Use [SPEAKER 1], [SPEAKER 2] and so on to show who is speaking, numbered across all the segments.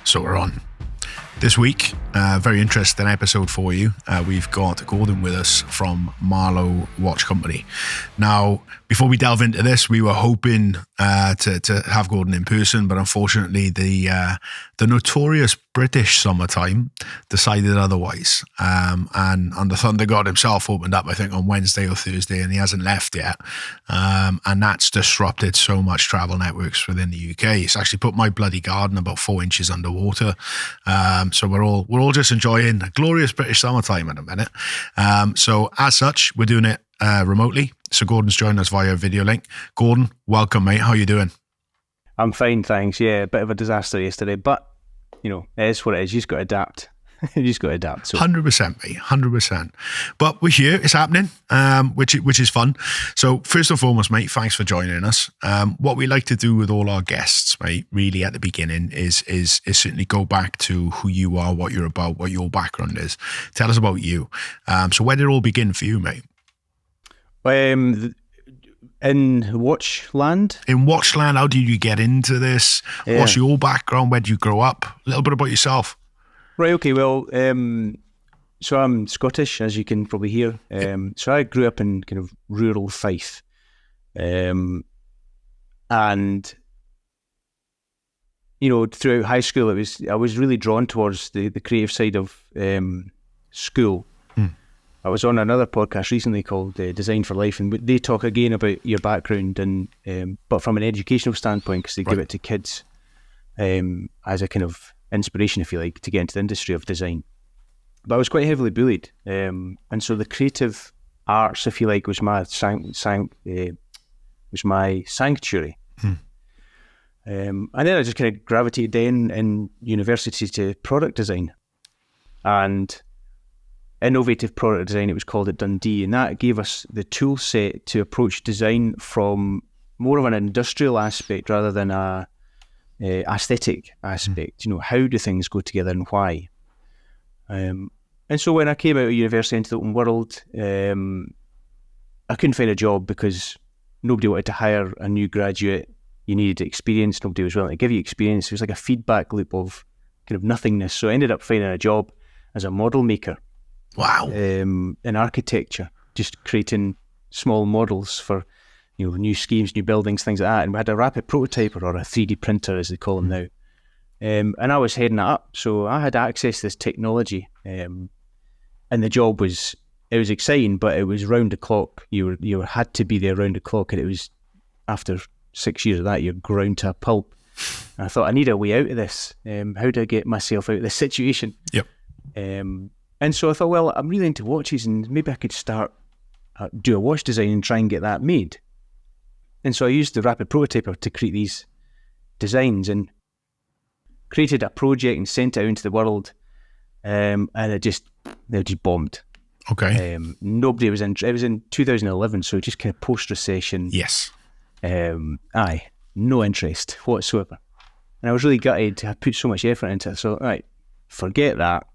[SPEAKER 1] So we're on. This week, very interesting episode for you. We've got Gordon with us from Marloe Watch Company. Now, before we delve into this, we were hoping to have Gordon in person, but unfortunately, the notorious British summertime decided otherwise. And the Thunder God himself opened up, I think, on Wednesday or Thursday, and he hasn't left yet. And that's disrupted so much travel networks within the UK. It's actually put my bloody garden about 4 inches underwater. So we're all just enjoying a glorious British summertime at the minute. So as such, we're doing it remotely. So Gordon's joined us via video link. Gordon, welcome, mate. How are you doing?
[SPEAKER 2] I'm fine, thanks. Yeah, a bit of a disaster yesterday, but you know, it is what it is. You just got to adapt. You just got to adapt. So.
[SPEAKER 1] 100%, mate. 100%. But we're here. It's happening, which is fun. So first and foremost, mate, thanks for joining us. What we like to do with all our guests, mate, really at the beginning is certainly go back to who you are, what you're about, what your background is. Tell us about you. So where did it all begin for you, mate?
[SPEAKER 2] In Watchland.
[SPEAKER 1] In Watchland, how did you get into this? Yeah. What's your background? Where did you grow up? A little bit about yourself.
[SPEAKER 2] Right, okay, well, so I'm Scottish, as you can probably hear. So I grew up in kind of rural Fife. And, you know, throughout high school, I was really drawn towards the creative side of school. I was on another podcast recently called Design for Life, and they talk again about your background, and but from an educational standpoint, because they give it to kids as a kind of inspiration, if you like, to get into the industry of design. But I was quite heavily bullied, and so the creative arts, if you like, was my sanctuary. And then I just kind of gravitated in university to product design and innovative product design, it was called at Dundee, and that gave us the tool set to approach design from more of an industrial aspect rather than a aesthetic aspect. You know, how do things go together and why? And so when I came out of university into the open world, I couldn't find a job because nobody wanted to hire a new graduate. You needed experience. Nobody was willing to give you experience. It was like a feedback loop of kind of nothingness. So I ended up finding a job as a model maker.
[SPEAKER 1] Wow.
[SPEAKER 2] In architecture, just creating small models for, you know, new schemes, new buildings, things like that. And we had a rapid prototyper, or a 3D printer as they call them now. And I was heading it up. So I had access to this technology. And the job was exciting, but it was round the clock. You had to be there round the clock. And it was, after 6 years of that, you're ground to a pulp. And I thought, I need a way out of this. How do I get myself out of this situation?
[SPEAKER 1] Yep.
[SPEAKER 2] And so I thought, well, I'm really into watches, and maybe I could start do a watch design and try and get that made. And so I used the rapid prototyper to create these designs and created a project and sent it out into the world. And they just bombed.
[SPEAKER 1] Okay.
[SPEAKER 2] Nobody was in. It was in 2011, so just kind of post-recession.
[SPEAKER 1] Yes.
[SPEAKER 2] No interest whatsoever. And I was really gutted. I put so much effort into it. So, right, forget that.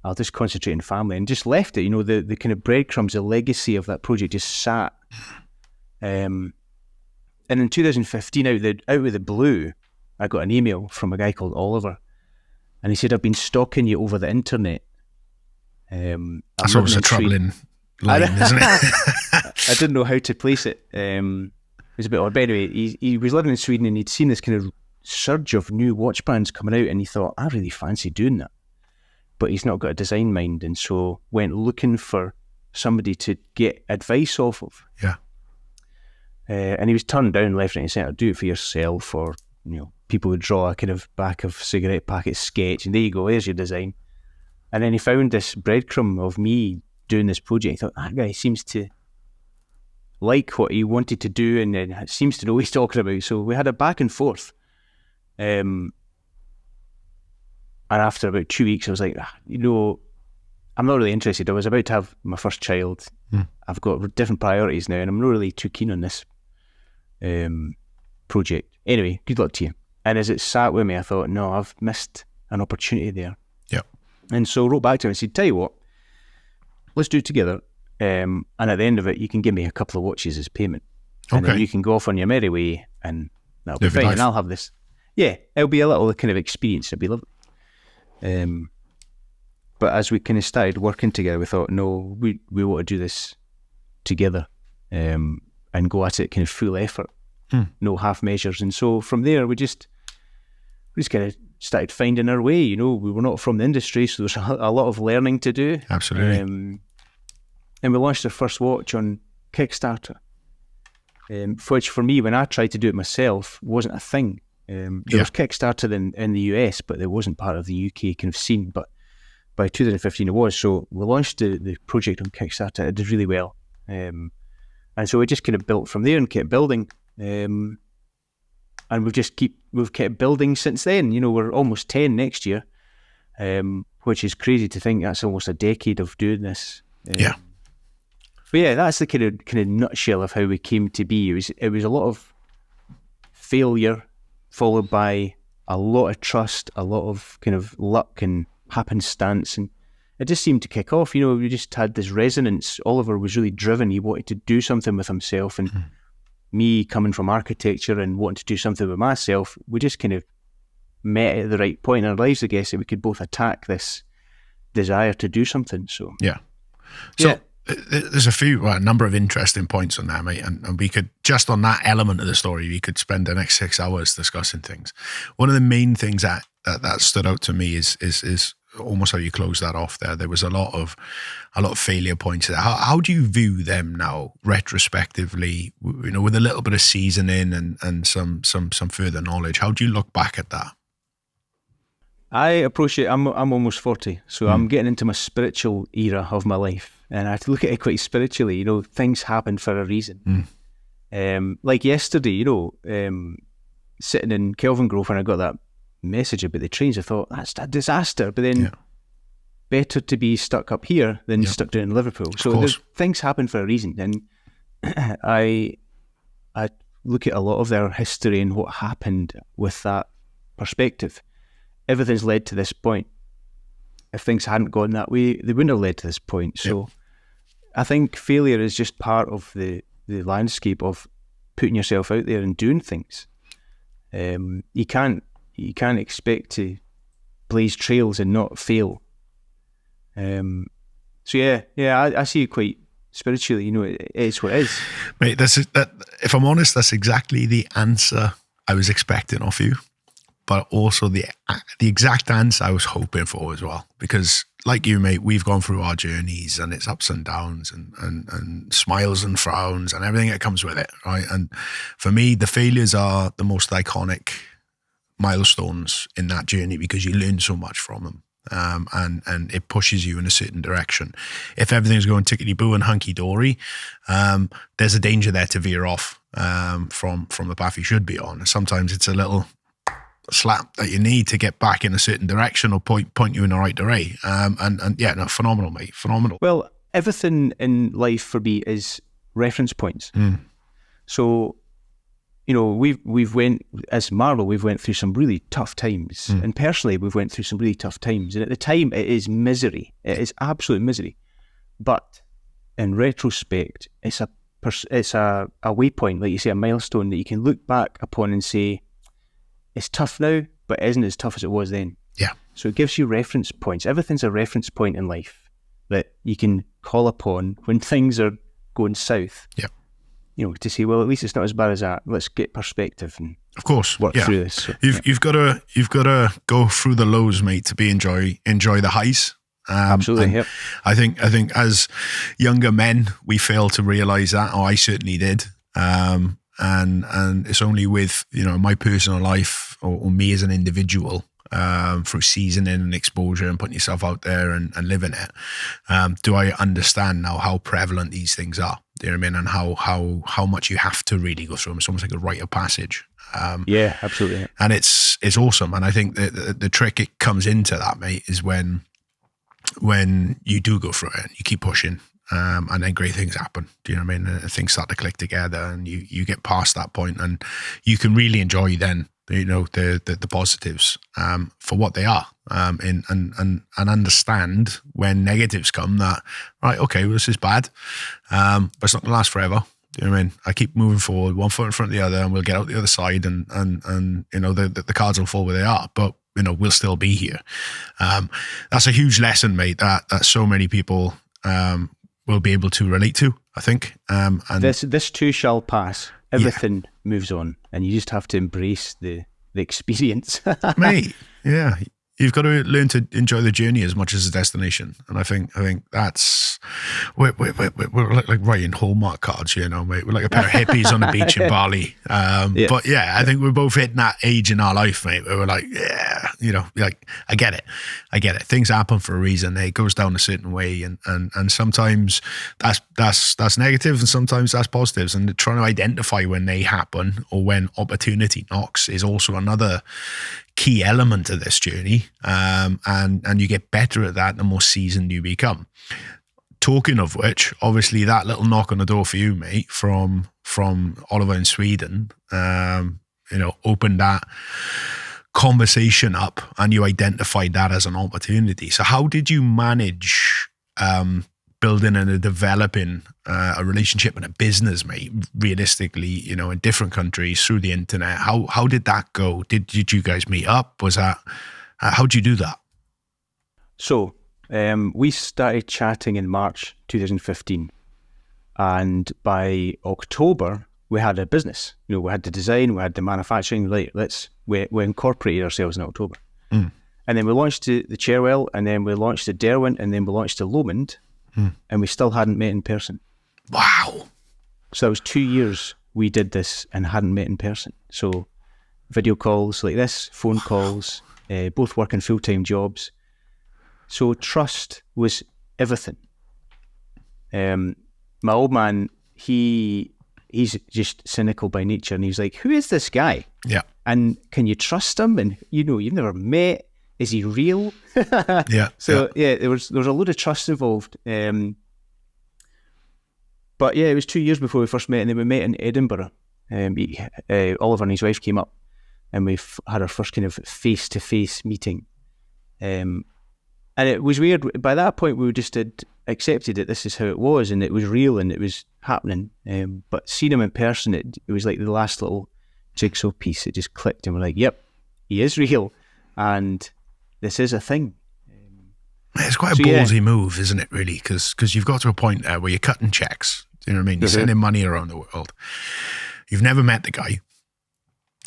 [SPEAKER 2] I'll just concentrate on family, and just left it. You know, the kind of breadcrumbs, the legacy of that project just sat. And in 2015, out of the blue, I got an email from a guy called Oliver, and he said, "I've been stalking you over the internet."
[SPEAKER 1] That's always a troubling line, isn't it?
[SPEAKER 2] I didn't know how to place it. It was a bit odd. But anyway, he was living in Sweden, and he'd seen this kind of surge of new watch brands coming out, and he thought, I really fancy doing that. But he's not got a design mind, and so went looking for somebody to get advice off of.
[SPEAKER 1] Yeah.
[SPEAKER 2] And he was turned down left, right, and centre. Do it for yourself, or, you know, people would draw a kind of back of cigarette packet sketch, and there you go, there's your design. And then he found this breadcrumb of me doing this project. He thought, that guy seems to like what he wanted to do, and then seems to know what he's talking about. So we had a back and forth. And after about 2 weeks, I was like, you know, I'm not really interested. I was about to have my first child. I've got different priorities now, and I'm not really too keen on this project. Anyway, good luck to you. And as it sat with me, I thought, no, I've missed an opportunity there.
[SPEAKER 1] Yeah.
[SPEAKER 2] And so I wrote back to him and said, tell you what, let's do it together. And at the end of it, you can give me a couple of watches as payment. And then you can go off on your merry way, and that'll be fine. And I'll have this. yeah, it'll be a little kind of experience. It'll be lovely. But as we kind of started working together, we thought, no, we want to do this together, and go at it kind of full effort, no half measures. And so from there, we just kind of started finding our way. We were not from the industry, so there's a lot of learning to do.
[SPEAKER 1] Absolutely.
[SPEAKER 2] And we launched our first watch on Kickstarter, which for me, when I tried to do it myself, wasn't a thing. There was Kickstarter in the US, but it wasn't part of the UK kind of scene. But by 2015 it was. So we launched the project on Kickstarter. It did really well. And so we just kind of built from there and kept building. And we've kept building since then. We're almost 10 next year, which is crazy to think that's almost a decade of doing this. But yeah, that's the kind of nutshell of how we came to be. It was a lot of failure followed by a lot of trust, a lot of kind of luck and happenstance, and it just seemed to kick off. We just had this resonance. Oliver was really driven. He wanted to do something with himself, and me coming from architecture and wanting to do something with myself, we just kind of met at the right point in our lives, I guess, that we could both attack this desire to do something. So
[SPEAKER 1] there's a number of interesting points on that, mate, and we could, just on that element of the story, we could spend the next 6 hours discussing things. One of the main things that stood out to me is almost how you close that off there. There was a lot of failure points there. How do you view them now, retrospectively, with a little bit of seasoning and some further knowledge? How do you look back at that?
[SPEAKER 2] I approach it, I'm almost 40, so I'm getting into my spiritual era of my life, and I have to look at it quite spiritually. Things happen for a reason. Like yesterday, sitting in Kelvin Grove when I got that message about the trains, I thought, that's a disaster, but then better to be stuck up here than stuck down in Liverpool. So things happen for a reason, and I look at a lot of their history and what happened with that perspective. Everything's led to this point. If things hadn't gone that way, they wouldn't have led to this point. So I think failure is just part of the landscape of putting yourself out there and doing things. You can't expect to blaze trails and not fail. I see it quite spiritually. It's what it is.
[SPEAKER 1] Mate, if I'm honest, that's exactly the answer I was expecting of you, but also the exact answer I was hoping for as well. Because like you, mate, we've gone through our journeys, and it's ups and downs and smiles and frowns and everything that comes with it, right? And for me, the failures are the most iconic milestones in that journey, because you learn so much from them, and it pushes you in a certain direction. If everything's going tickety-boo and hunky-dory, there's a danger there to veer off from the path you should be on. Sometimes it's a little slap that you need to get back in a certain direction or point you in the right direction. Phenomenal, mate, phenomenal.
[SPEAKER 2] Well, everything in life for me is reference points. So we've went, as Marloe, we've went through some really tough times, and personally we've went through some really tough times, and at the time it is misery. It is absolute misery, but in retrospect, it's a waypoint, like you say, a milestone that you can look back upon and say, it's tough now, but it isn't as tough as it was then.
[SPEAKER 1] Yeah.
[SPEAKER 2] So it gives you reference points. Everything's a reference point in life that you can call upon when things are going south.
[SPEAKER 1] Yeah.
[SPEAKER 2] To say, well, at least it's not as bad as that. Let's get perspective and
[SPEAKER 1] of course
[SPEAKER 2] work through this. So,
[SPEAKER 1] you've got to go through the lows, mate, to enjoy the highs.
[SPEAKER 2] Absolutely. Yep.
[SPEAKER 1] I think as younger men, we fail to realise that. I certainly did. And it's only with my personal life or me as an individual, through seasoning and exposure and putting yourself out there and living it, do I understand now how prevalent these things are. Do you know what I mean? And how much you have to really go through them. It's almost like a rite of passage.
[SPEAKER 2] Absolutely.
[SPEAKER 1] And it's awesome. And I think the trick it comes into that, mate, is when you do go through it and you keep pushing. And then great things happen. Do you know what I mean? And things start to click together, and you get past that point, and you can really enjoy then the positives for what they are, and understand when negatives come that, right, okay, well, this is bad, but it's not going to last forever. Do you know what I mean? I keep moving forward, one foot in front of the other, and we'll get out the other side, and you know, the cards will fall where they are, but you know, we'll still be here. That's a huge lesson, mate, that so many people will be able to relate to, I think. And
[SPEAKER 2] this too shall pass. Everything moves on, and you just have to embrace the experience.
[SPEAKER 1] Mate, yeah. You've got to learn to enjoy the journey as much as the destination, and I think that's we're like writing Hallmark cards, you know, mate. We're like a pair of hippies on the beach in Bali. But yeah, I think we're both hitting that age in our life, mate, where we're like, yeah, you know, like I get it. Things happen for a reason. It goes down a certain way, and sometimes that's negative, and sometimes that's positives. And trying to identify when they happen or when opportunity knocks is also another key element of this journey, and you get better at that the more seasoned you become. Talking of which, obviously that little knock on the door for you, mate, from Oliver in Sweden, you know, opened that conversation up, and you identified that as an opportunity. So how did you manage building and developing a relationship and a business, mate, realistically, you know, in different countries through the internet? How did that go? Did you guys meet up? Was that, how'd you do that?
[SPEAKER 2] So we started chatting in March 2015, and by October we had a business. You know, we had the design, we had the manufacturing. Like, we incorporated ourselves in October, and then we launched the Cherwell, and then we launched the Derwent, and then we launched the Lomond. And we still hadn't met in person.
[SPEAKER 1] Wow.
[SPEAKER 2] So that was 2 years we did this and hadn't met in person. So video calls like this, phone calls, both working full-time jobs. So trust was everything. My old man, he's just cynical by nature, and he's like, who is this guy?
[SPEAKER 1] Yeah.
[SPEAKER 2] And can you trust him? And, you know, you've never met. Is he real?
[SPEAKER 1] Yeah.
[SPEAKER 2] So there was a load of trust involved. But yeah, it was 2 years before we first met, and then we met in Edinburgh. Oliver and his wife came up, and we had our first kind of face-to-face meeting. And it was weird. By that point, we just had accepted that this is how it was, and it was real, and it was happening. But seeing him in person, it was like the last little jigsaw piece. It just clicked, and we're like, yep, he is real, and this is a thing.
[SPEAKER 1] It's quite a ballsy move, isn't it, really? Because you've got to a point there where you're cutting checks. Do you know what I mean? You're sending money around the world. You've never met the guy.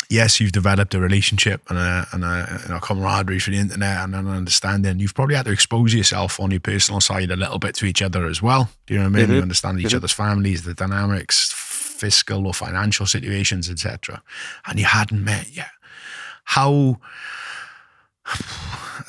[SPEAKER 1] Yes, you've developed a relationship and a camaraderie through the internet and an understanding. You've probably had to expose yourself on your personal side a little bit to each other as well. Do you know what I mean? You understand each other's families, the dynamics, fiscal or financial situations, etc. And you hadn't met yet. How...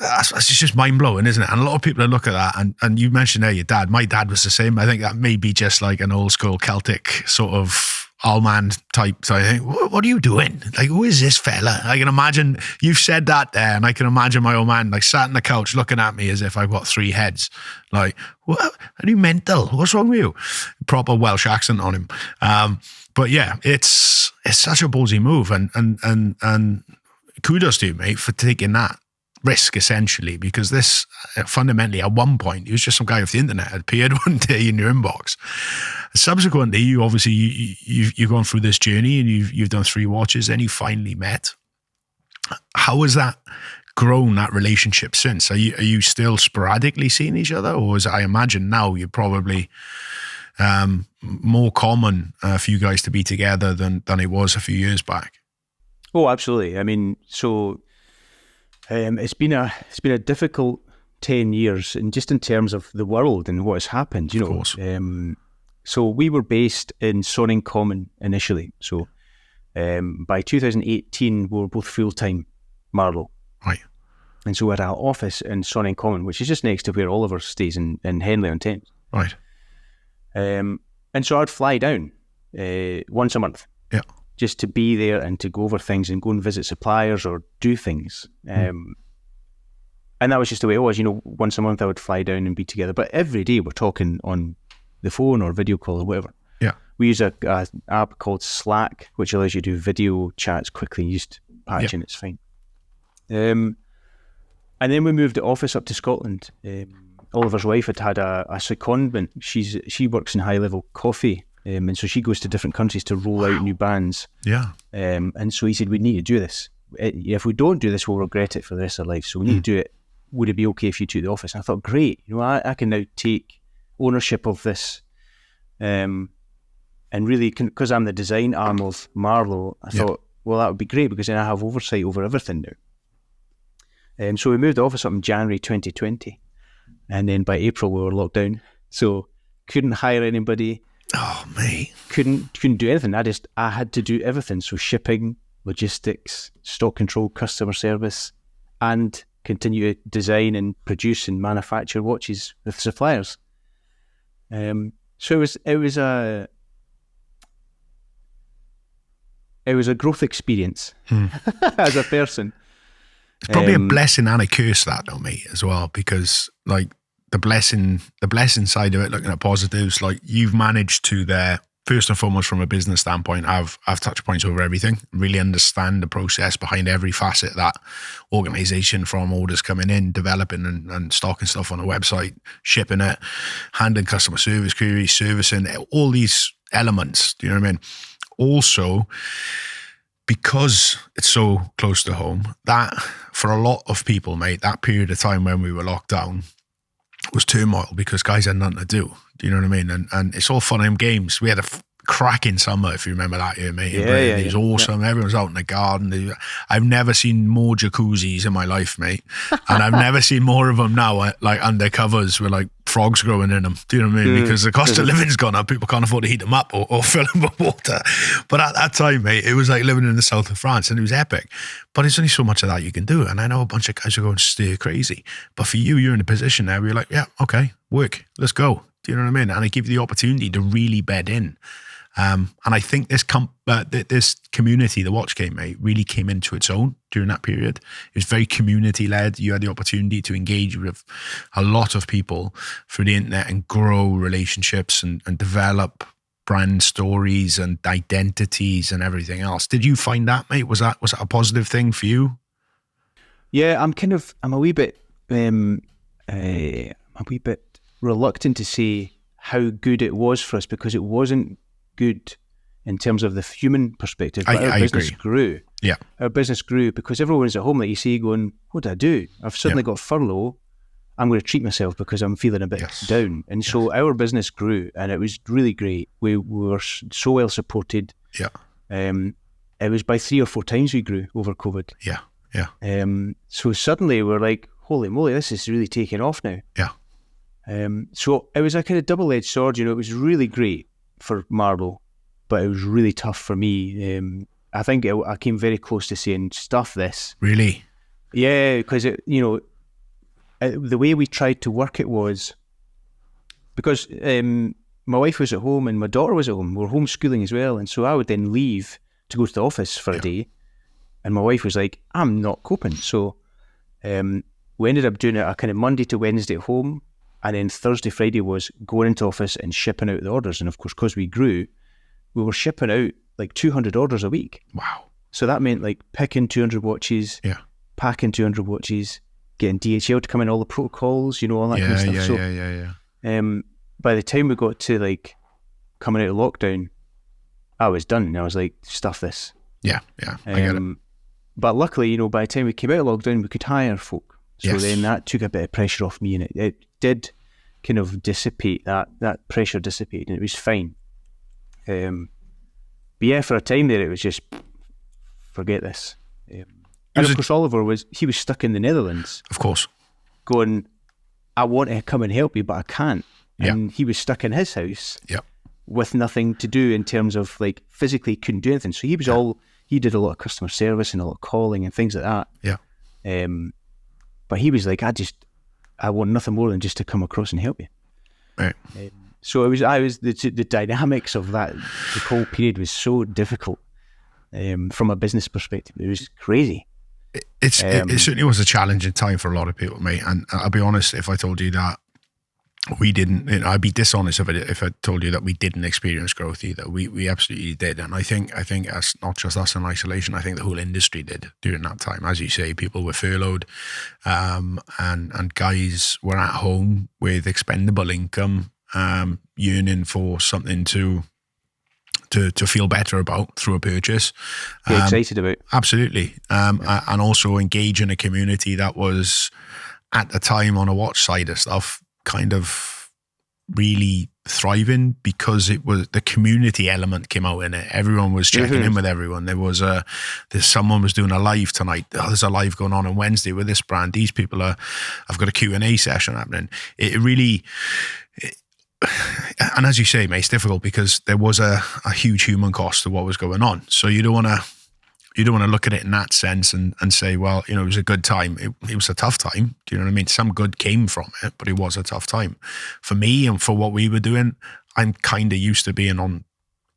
[SPEAKER 1] That's just mind-blowing, isn't it? And a lot of people look at that, and you mentioned there your dad. My dad was the same. I think that may be just like an old-school Celtic sort of all-man type. So I think, what are you doing? Like, who is this fella? I can imagine, you've said that there, and I can imagine my old man like sat on the couch looking at me as if I've got three heads. Like, what? Are you mental? What's wrong with you? Proper Welsh accent on him. But yeah, it's such a ballsy move, and kudos to you, mate, for taking that risk, essentially, because this fundamentally at one point he was just some guy off the internet had appeared one day in your inbox. Subsequently, you obviously you've gone through this journey, and you've done 3 watches, and you finally met. How has that grown, that relationship, since? Are you still sporadically seeing each other, or is, I imagine now you're probably more common for you guys to be together than it was a few years back?
[SPEAKER 2] Oh, absolutely. I mean, so it's been a difficult 10 years, and just in terms of the world and what has happened, you know. Of course. So we were based in Sonning Common initially. So by 2018, we were both full-time Marloe.
[SPEAKER 1] Right.
[SPEAKER 2] And so we had our office in Sonning Common, which is just next to where Oliver stays in Henley-on-Thames.
[SPEAKER 1] Right.
[SPEAKER 2] And so I'd fly down once a month.
[SPEAKER 1] Yeah.
[SPEAKER 2] Just to be there and to go over things and go and visit suppliers or do things. And that was just the way it was. You know, once a month I would fly down and be together. But every day we're talking on the phone or video call or whatever.
[SPEAKER 1] Yeah.
[SPEAKER 2] We use a app called Slack, which allows you to do video chats quickly. You just patch in, it's fine. And then we moved the office up to Scotland. Oliver's wife had a secondment. She works in high-level coffee And so she goes to different countries to roll out new bands.
[SPEAKER 1] Yeah.
[SPEAKER 2] And so he said, we need to do this. If we don't do this, we'll regret it for the rest of our life. So we need to do it. Would it be okay if you took the office? And I thought, great. I can now take ownership of this. And really, because I'm the design arm of Marloe, I thought, well, that would be great because then I have oversight over everything now. So we moved the office up in January 2020. And then by April, we were locked down. So couldn't hire anybody.
[SPEAKER 1] Oh, mate.
[SPEAKER 2] Couldn't do anything. I had to do everything. So shipping, logistics, stock control, customer service, and continue to design and produce and manufacture watches with suppliers. So it was a growth experience as a person.
[SPEAKER 1] It's probably a blessing and a curse, that though, mate, as well, because like the blessing side of it, looking at positives, like you've managed to there, first and foremost from a business standpoint, have touch points over everything, really understand the process behind every facet of that organization, from orders coming in, developing and stocking stuff on a website, shipping it, handling customer service queries, servicing, all these elements. Do you know what I mean? Also, because it's so close to home, that for a lot of people, mate, that period of time when we were locked down was turmoil because guys had nothing to do. Do you know what I mean? And it's all fun and games. We had a cracking summer, if you remember that year, mate. It was awesome. Everyone was out in the garden. I've never seen more jacuzzis in my life, mate. And I've never seen more of them now, like under covers with like frogs growing in them. Do you know what I mean? Because the cost of living's gone up. People can't afford to heat them up or fill them with water. But at that time, mate, it was like living in the south of France and it was epic. But there's only so much of that you can do. And I know a bunch of guys are going stir crazy. But for you, you're in a position now where you're like, yeah, okay, work, let's go. Do you know what I mean? And I give you the opportunity to really bed in. And I think this community, the Watch Game, mate, really came into its own during that period. It was very community led. You had the opportunity to engage with a lot of people through the internet and grow relationships and develop brand stories and identities and everything else. Did you find that, mate? Was that a positive thing for you?
[SPEAKER 2] Yeah, I'm a wee bit reluctant to say how good it was for us because it wasn't good in terms of the human perspective, but our business grew. Yeah, our business grew because everyone was at home, like you say, going, what do I do? I've suddenly got furlough. I'm going to treat myself because I'm feeling a bit down. And so our business grew and it was really great. We were so well supported. Yeah. It was by 3 or 4 times we grew over COVID. Yeah. Yeah. So suddenly we're like, holy moly, this is really taking off now. Yeah. So it was a kind of double-edged sword. It was really great for Marloe, but it was really tough for me. I think I came very close to saying, stuff this. Really? Yeah, because the way we tried to work it was because my wife was at home and my daughter was at home. We were homeschooling as well, and so I would then leave to go to the office for a day, and my wife was like, I'm not coping. So we ended up doing it a kind of Monday to Wednesday at home, and then Thursday, Friday was going into office and shipping out the orders. And of course, because we grew, we were shipping out like 200 orders a week. Wow. So that meant like picking 200 watches, packing 200 watches, getting DHL to come in, all the protocols, all that kind of stuff. So by the time we got to like coming out of lockdown, I was done. And I was like, stuff this. Yeah, I get it. But luckily, by the time we came out of lockdown, we could hire folk. So then that took a bit of pressure off me, and it did kind of dissipate, that pressure dissipated, and it was fine. But yeah, for a time there, it was just, forget this. And of course, Oliver was stuck in the Netherlands. Of course. Going, I want to come and help you, but I can't. And he was stuck in his house with nothing to do in terms of like physically couldn't do anything. So he was he did a lot of customer service and a lot of calling and things like that. Yeah. But he was like, I want nothing more than just to come across and help you. Right. So the dynamics of that, the whole period was so difficult from a business perspective. It was crazy.
[SPEAKER 1] It certainly was a challenging time for a lot of people, mate. And I'll be honest, if I told you that we didn't, I'd be dishonest if I told you that we didn't experience growth either. We absolutely did. And I think that's not just us in isolation. I think the whole industry did during that time. As you say, people were furloughed, and guys were at home with expendable income, yearning for something to to feel better about through a purchase.
[SPEAKER 2] Get excited about.
[SPEAKER 1] Absolutely. And also engage in a community that was, at the time, on a watch side of stuff, kind of really thriving, because it was the community element came out in it. Everyone was checking in with everyone. There's someone was doing a live tonight. Oh, there's a live going on Wednesday with this brand. These people I've got a Q&A session happening. It really, and as you say, mate, it's difficult because there was a huge human cost to what was going on. So you don't want to look at it in that sense and say, well, it was a good time. It was a tough time. Do you know what I mean? Some good came from it, but it was a tough time. For me and for what we were doing, I'm kind of used to being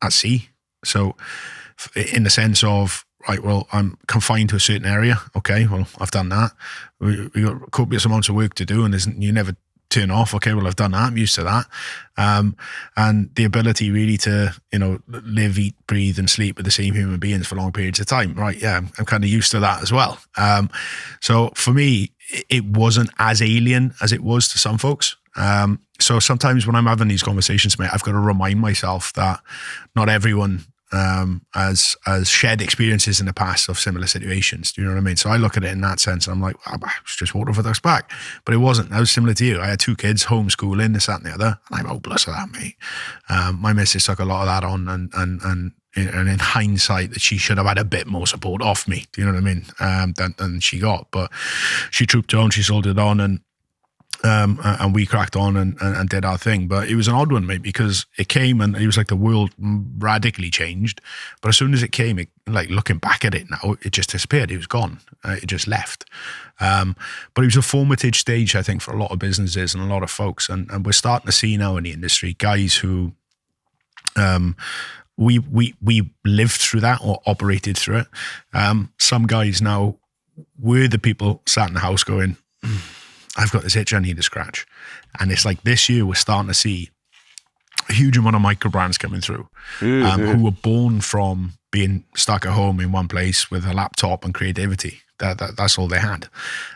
[SPEAKER 1] at sea. So in the sense of, right, well, I'm confined to a certain area. Okay, well, I've done that. We got copious amounts of work to do, and you never turn off. Okay, well, I've done that. I'm used to that. And the ability really to, live, eat, breathe and sleep with the same human beings for long periods of time. Right. Yeah. I'm kind of used to that as well. So for me, it wasn't as alien as it was to some folks. So sometimes when I'm having these conversations, mate, I've got to remind myself that not everyone has shared experiences in the past of similar situations. Do you know what I mean? So I look at it in that sense and I'm like, I was just water for ducks back. But it wasn't. I was similar to you. I had 2 kids, homeschooling, this, that and the other. And I'm hopeless at that, mate. My missus took a lot of that on and in hindsight that she should have had a bit more support off me. Do you know what I mean? Than she got. But she trooped on, she soldiered on, and we cracked on and did our thing. But it was an odd one, mate, because it came and it was like the world radically changed. But as soon as it came, like looking back at it now, it just disappeared. It was gone. It just left. But it was a formative stage, I think, for a lot of businesses and a lot of folks. And we're starting to see now in the industry guys who we lived through that or operated through it. Some guys now were the people sat in the house going, I've got this itch I need to scratch. And it's like this year we're starting to see a huge amount of micro brands coming through who were born from being stuck at home in one place with a laptop and creativity. That's all they had.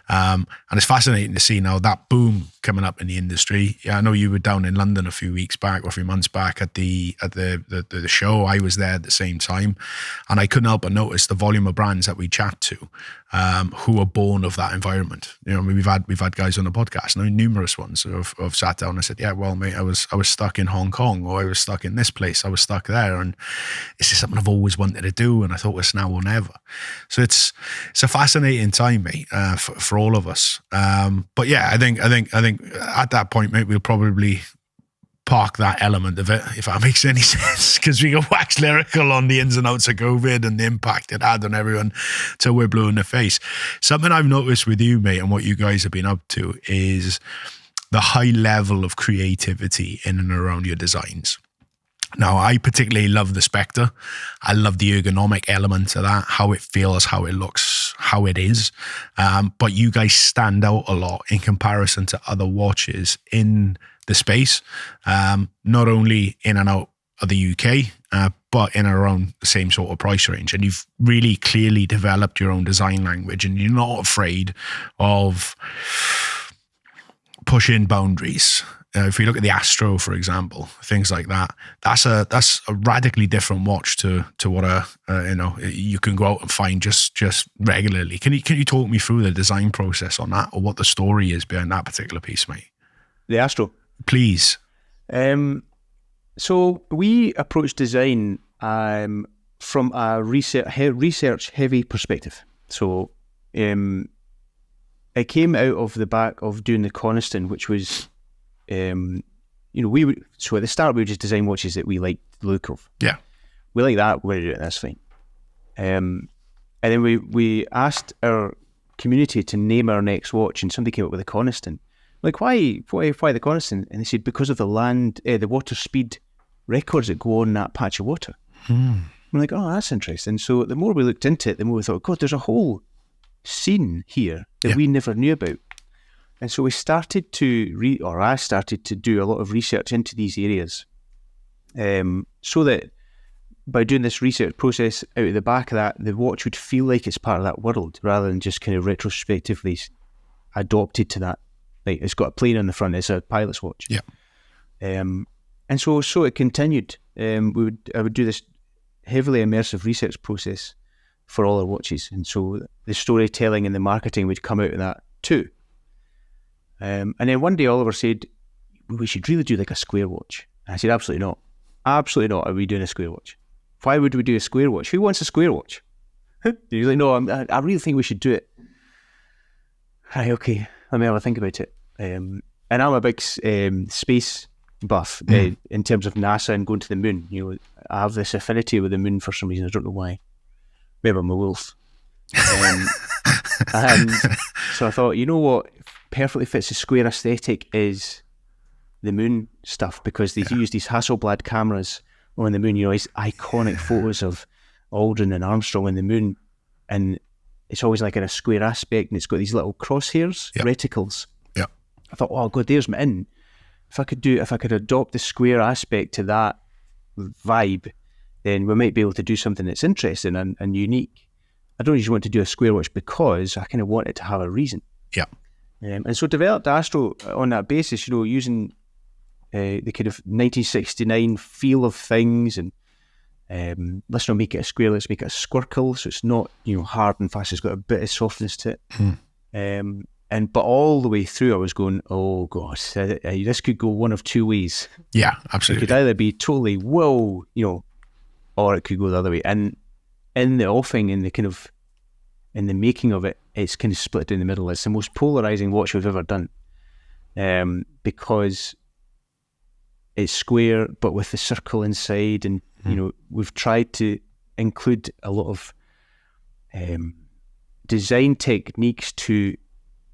[SPEAKER 1] And it's fascinating to see now that boom coming up in the industry. Yeah, I know you were down in London a few weeks back or a few months back at the show. I was there at the same time, and I couldn't help but notice the volume of brands that we chat to who are born of that environment. We've had guys on the podcast, numerous ones who have sat down and said, yeah, well, mate, I was stuck in Hong Kong, or I was stuck in this place, I was stuck there, and it's just something I've always wanted to do, and I thought it's now or never. So it's a fascinating time, mate, for all of us. But yeah, I think at that point, mate, we'll probably park that element of it, if that makes any sense, because we got wax lyrical on the ins and outs of COVID and the impact it had on everyone till we're blue in the face. Something I've noticed with you, mate, and what you guys have been up to is the high level of creativity in and around your designs. Now, I particularly love the Spectre. I love the ergonomic element of that, how it feels, how it looks, how it is. But you guys stand out a lot in comparison to other watches in the space, not only in and out of the UK, but in and around the same sort of price range. And you've really clearly developed your own design language, and you're not afraid of pushing boundaries. If you look at the Astro, for example, things like that, that's a radically different watch to what you can go out and find just regularly. Can you talk me through the design process on that, or what the story is behind that particular piece, mate?
[SPEAKER 2] The Astro,
[SPEAKER 1] please.
[SPEAKER 2] So we approach design from a research heavy perspective. So it came out of the back of doing the Coniston, which was. So at the start we would just design watches that we liked the look of. Yeah, we like that. We're gonna do it. That's fine. And then we asked our community to name our next watch, and somebody came up with the Coniston. Like, why the Coniston? And they said because of the water speed records that go on that patch of water. We're like, oh, that's interesting. So the more we looked into it, the more we thought, God, there's a whole scene here that we never knew about. And so we started I started to do a lot of research into these areas, so that by doing this research process out of the back of that, the watch would feel like it's part of that world rather than just kind of retrospectively adopted to that. Like, it's got a plane on the front, it's a pilot's watch. Yeah. And And so it continued. I would do this heavily immersive research process for all our watches, and so the storytelling and the marketing would come out of that too. And then one day Oliver said, we should really do like a square watch. And I said, absolutely not. Absolutely not are we doing a square watch. Why would we do a square watch? Who wants a square watch? He's like, no, I really think we should do it. Right, okay, let me have a think about it. And I'm a big space buff in terms of NASA and going to the moon. You know, I have this affinity with the moon for some reason. I don't know why. Maybe I'm a wolf. And so I thought, you know what perfectly fits the square aesthetic is the moon stuff, because they use these Hasselblad cameras on the moon. You know, it's iconic photos of Aldrin and Armstrong on the moon, and it's always like in a square aspect, and it's got these little crosshairs, reticles.
[SPEAKER 1] Yeah.
[SPEAKER 2] I thought, oh god, there's my in. If I could adopt the square aspect to that vibe, then we might be able to do something that's interesting and unique. I don't just want to do a square watch because I kind of want it to have a reason.
[SPEAKER 1] Yeah.
[SPEAKER 2] And so developed Astro on that basis, you know, using the kind of 1969 feel of things, and let's not make it a square, let's make it a squircle, so it's not, you know, hard and fast, it's got a bit of softness to it. But all the way through I was going, oh god, this could go one of two ways.
[SPEAKER 1] Yeah, absolutely.
[SPEAKER 2] It could either be totally whoa, you know, or it could go the other way. And in the offing, in the making of it, it's kind of split down the middle. It's the most polarizing watch we've ever done, because it's square but with the circle inside, and you know, we've tried to include a lot of design techniques to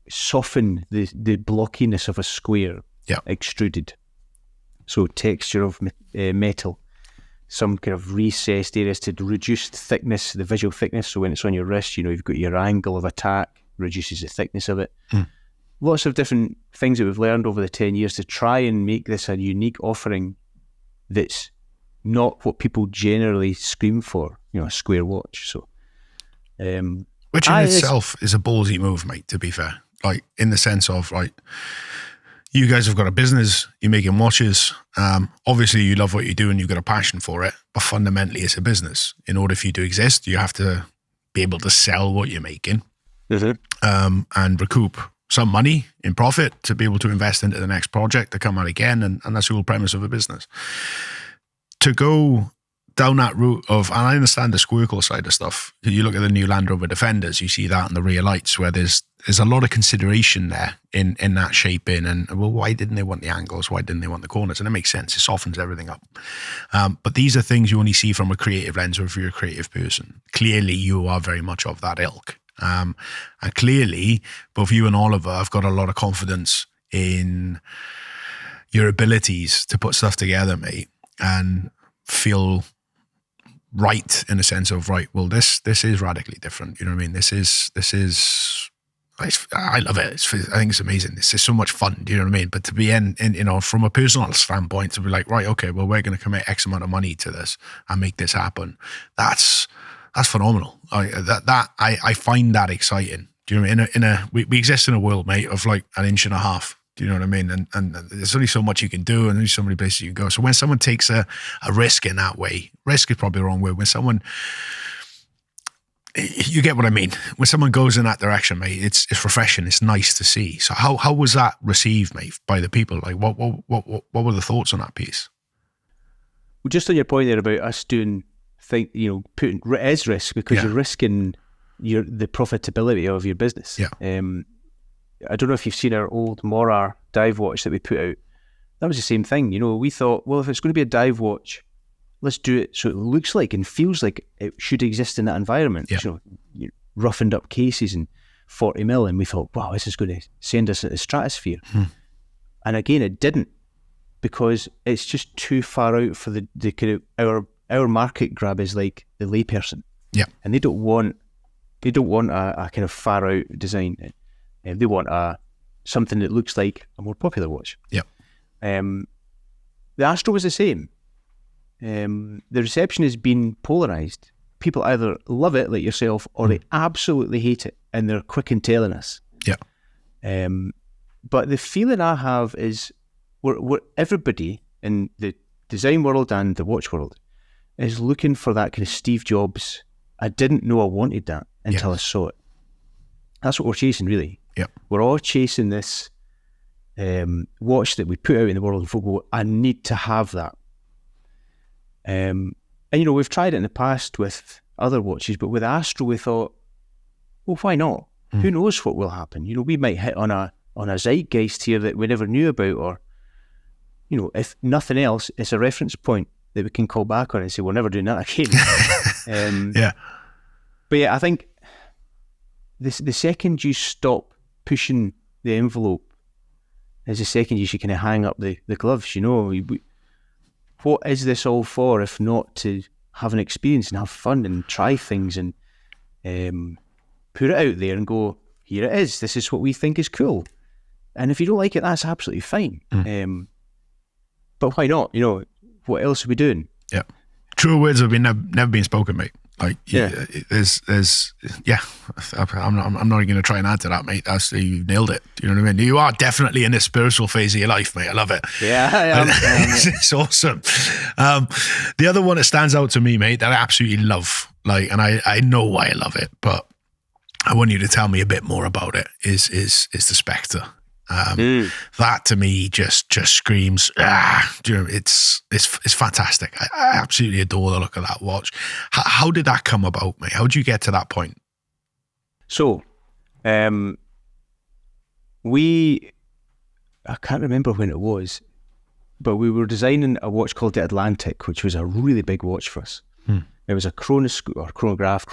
[SPEAKER 2] soften the blockiness of a square extruded. So texture of metal, some kind of recessed areas to reduce the thickness, the visual thickness. So when it's on your wrist, you know, you've got your angle of attack, reduces the thickness of it. Lots of different things that we've learned over the 10 years to try and make this a unique offering that's not what people generally scream for, you know, a square watch. So,
[SPEAKER 1] which in itself is a ballsy move, mate, to be fair. Like, in the sense of, like, you guys have got a business, you're making watches. Obviously, you love what you do and you've got a passion for it, but fundamentally, it's a business. In order for you to exist, you have to be able to sell what you're making and recoup some money in profit to be able to invest into the next project to come out again. And that's the whole premise of a business. To go down that route of, and I understand the squircle side of stuff. You look at the new Land Rover Defenders, you see that in the rear lights where there's a lot of consideration there in that shaping. And well, why didn't they want the angles? Why didn't they want the corners? And it makes sense. It softens everything up. But these are things you only see from a creative lens, or if you're a creative person. Clearly, you are very much of that ilk. And clearly, both you and Oliver have got a lot of confidence in your abilities to put stuff together, mate, and feel right in the sense of, right, well, this is radically different. You know what I mean? This is I love it. I think it's amazing. This is so much fun. Do you know what I mean? But to be in you know, from a personal standpoint, to be like, right, okay, well, we're going to commit X amount of money to this and make this happen. That's phenomenal. I find that exciting. Do you know what I mean? We exist in a world, mate, of like an inch and a half. Do you know what I mean? And there's only so much you can do, and there's so many places you can go. So when someone takes a risk in that way, risk is probably the wrong word. When someone, you get what I mean. When someone goes in that direction, mate, it's refreshing. It's nice to see. So how was that received, mate, by the people? Like, what were the thoughts on that piece?
[SPEAKER 2] Well, just on your point there about us doing things, you know, putting is risk, because you're risking the profitability of your business. Yeah. I don't know if you've seen our old Morar dive watch that we put out. That was the same thing. You know, we thought, well, if it's going to be a dive watch, let's do it so it looks like and feels like it should exist in that environment. Yeah. You know, roughened up cases and 40 mil, and we thought, wow, this is going to send us into the stratosphere. And again, it didn't, because it's just too far out for the kind of our market grab is like the layperson. Yeah. And they don't want a kind of far out design. They want something that looks like a more popular watch. Yeah. The Astro was the same. The reception has been polarized. People either love it, like yourself, or they absolutely hate it, and they're quick in telling us. Yeah. But the feeling I have is we're everybody in the design world and the watch world, is looking for that kind of Steve Jobs. I didn't know I wanted that until I saw it. That's what we're chasing, really.
[SPEAKER 1] Yep.
[SPEAKER 2] We're all chasing this watch that we put out in the world, and folk go, I need to have that. And we've tried it in the past with other watches, but with Astro we thought, well, why not? Who knows what will happen? We might hit on a zeitgeist here that we never knew about, or if nothing else, it's a reference point that we can call back on and say, we're never doing that again. But yeah, I think the second you stop pushing the envelope is the second you should kind of hang up the gloves. What is this all for if not to have an experience and have fun and try things and put it out there and go, here it is, this is what we think is cool. And if you don't like it, that's absolutely fine. But why not? What else are we doing?
[SPEAKER 1] Yeah. True words have never been spoken, mate. Like, there's I'm not even going to try and add to that, mate. You nailed it. You know what I mean? You are definitely in this spiritual phase of your life, mate. I love it.
[SPEAKER 2] Yeah, I am.
[SPEAKER 1] It's awesome. The other one that stands out to me, mate, that I absolutely love, and I know why I love it, but I want you to tell me a bit more about it, is the Spectre. That to me just screams, it's fantastic. I absolutely adore the look of that watch. How did that come about, mate? How did you get to that point?
[SPEAKER 2] So, I can't remember when it was, but we were designing a watch called the Atlantic, which was a really big watch for us. It was a chronograph,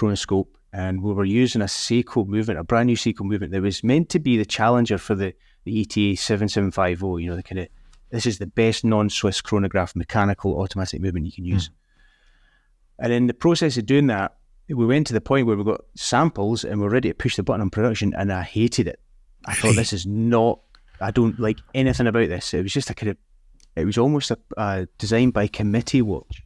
[SPEAKER 2] and we were using a Seiko movement, a brand new Seiko movement that was meant to be the challenger for the ETA 7750. This is the best non-Swiss chronograph, mechanical automatic movement you can use. And in the process of doing that, we went to the point where we got samples and we're ready to push the button on production, and I hated it. I thought, I don't like anything about this. It was just it was almost a design by committee watch.